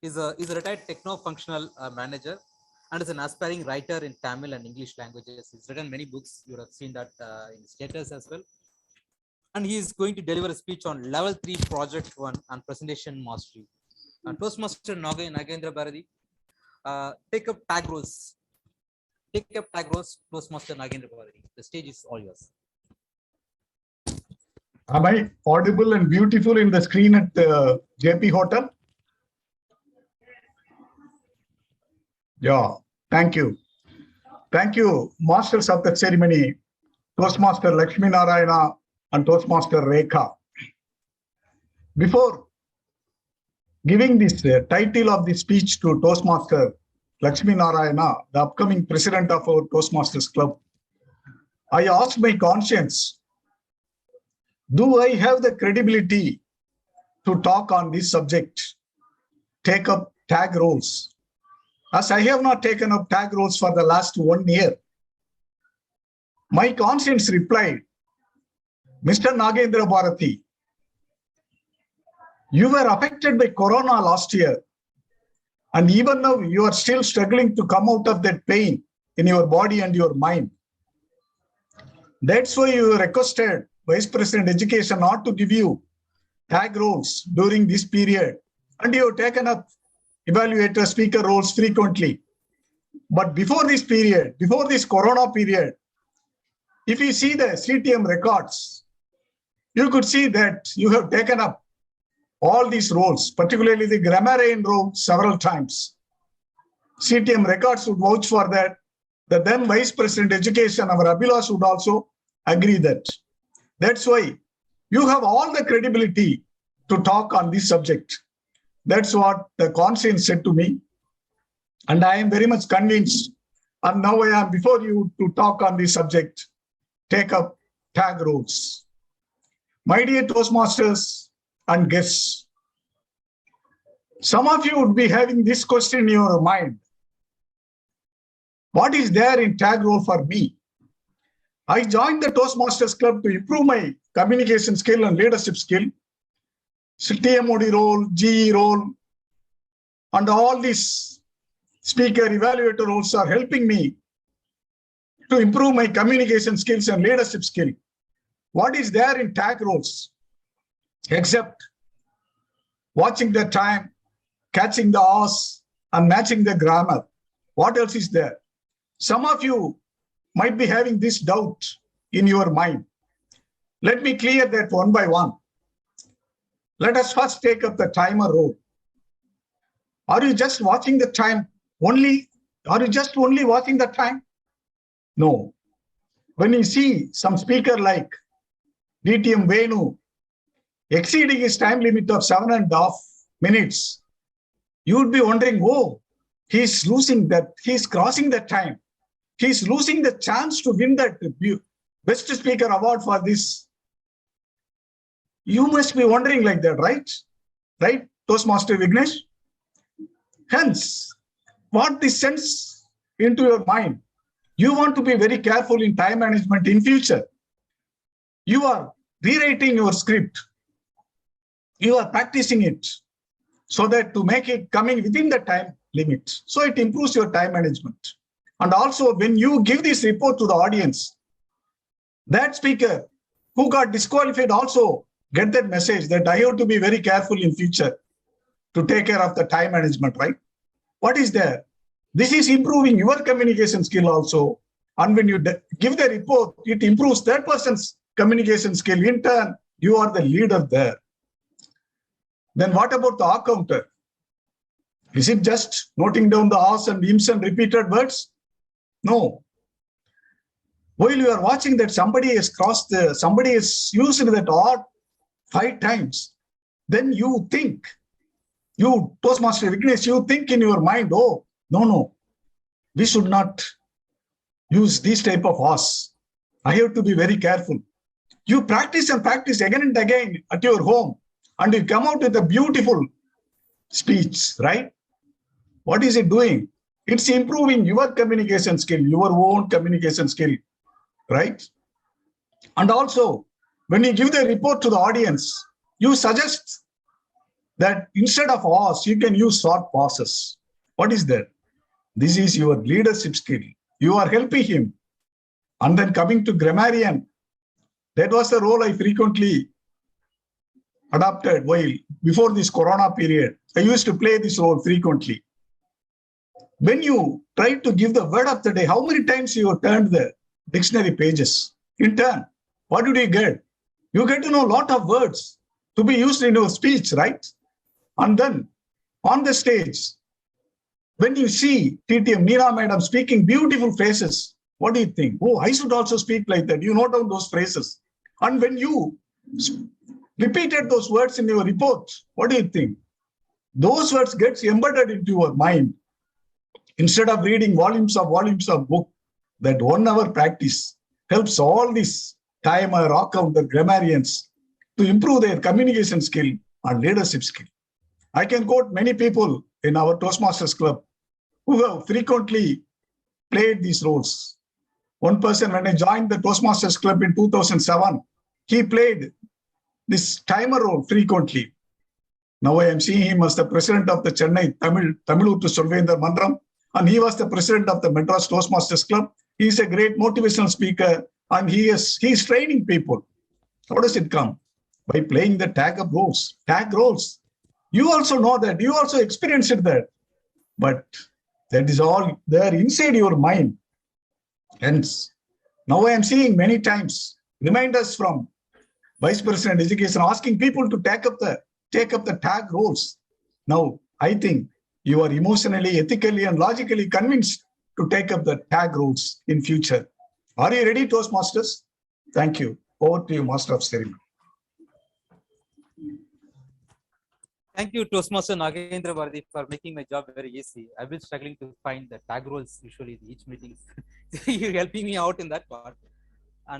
is a retired techno-functional manager and is an aspiring writer in Tamil and English languages. He's written many books. You have seen that in status as well. And he is going to deliver a speech on level 3 project 1 on presentation mastery. Toastmaster Nagendra Bharati, take up tag roles. Take up tag roles, Toastmaster Nagendra Bharati. The stage is all yours. Am I audible and beautiful in the screen at the JP Hotel? Yeah, thank you. Thank you, masters of the ceremony, Toastmaster Lakshmi Narayana and Toastmaster Rekha. Before giving this title of the speech to Toastmaster Lakshmi Narayana, the upcoming president of our Toastmasters Club, I asked my conscience, do I have the credibility to talk on this subject, take up tag roles? As I have not taken up tag roles for the last 1 year. My conscience replied, Mr. Nagendra Bharati, you were affected by Corona last year, and even now you are still struggling to come out of that pain in your body and your mind. That's why you requested Vice President Education not to give you tag roles during this period, and you have taken up evaluator, speaker roles frequently. But before this period, before this Corona period, if you see the CTM records, you could see that you have taken up all these roles, particularly the grammarian role several times. CTM records would vouch for that. The then Vice President Education, our Abhilash, would also agree that. That's why you have all the credibility to talk on this subject. That's what the conscience said to me. And I am very much convinced. And now I am before you to talk on this subject, take up tag roles. My dear Toastmasters and guests, some of you would be having this question in your mind. What is there in tag role for me? I joined the Toastmasters Club to improve my communication skill and leadership skill. TMOD role, GE role, and all these speaker evaluator roles are helping me to improve my communication skills and leadership skill. What is there in tag roles? Except watching the time, catching the horse, and matching the grammar. What else is there? Some of you might be having this doubt in your mind. Let me clear that one by one. Let us first take up the timer role. Are you just watching the time only? Are you just only watching the time? No. When you see some speaker like DTM Venu exceeding his time limit of 7.5 minutes, you would be wondering, oh, he's losing that, he's crossing that time. He's losing the chance to win that best speaker award for this. You must be wondering like that, right? Right, Toastmaster Vignesh? Hence, what this sends into your mind, you want to be very careful in time management in future. You are rewriting your script. You are practicing it so that to make it coming within the time limit. So it improves your time management. And also when you give this report to the audience, that speaker who got disqualified also get that message that I have to be very careful in future to take care of the time management, right? What is there? This is improving your communication skill also. And when you give the report, it improves that person's communication skill. In turn, you are the leader there. Then what about the R counter? Is it just noting down the R's and M's and repeated words? No. While you are watching that somebody has somebody has used that R 5 times, then you think, you Toastmaster Vignesh, you think in your mind, oh, no, we should not use this type of R's. I have to be very careful. You practice and practice again and again at your home, and you come out with a beautiful speech, right? What is it doing? It's improving your communication skill, your own communication skill, right? And also, when you give the report to the audience, you suggest that instead of us, you can use short pauses. What is that? This is your leadership skill. You are helping him. And then coming to grammarian, that was the role I frequently adopted while before this corona period. I used to play this role frequently. When you try to give the word of the day, how many times you turned the dictionary pages? In turn, what did you get? You get to know a lot of words to be used in your speech, right? And then on the stage, when you see TTM Meena Madam speaking beautiful phrases, what do you think? Oh, I should also speak like that. You note down those phrases. And when you repeated those words in your report, what do you think? Those words gets embedded into your mind. Instead of reading volumes of book, that 1 hour practice helps all these timer, rock counter, grammarians to improve their communication skill and leadership skill. I can quote many people in our Toastmasters Club who have frequently played these roles. One person, when I joined the Toastmasters Club in 2007, he played this timer role frequently. Now I am seeing him as the president of the Chennai Tamilu to Solvendra Mandram, and he was the president of the Madras Toastmasters Club. He is a great motivational speaker, and he is training people. How does it come? By playing the tag roles. Tag roles. You also know that. You also experienced that. But that is all there inside your mind. Hence, now I am seeing many times reminders from Vice President Education asking people to take up the tag roles. Now, I think you are emotionally, ethically, and logically convinced to take up the tag roles in future. Are you ready, Toastmasters? Thank you. Over to you, Master of Ceremony. Thank you, Toastmaster Nagendra Bharati, for making my job very easy. I've been struggling to find the tag roles usually in each meeting. You're helping me out in that part.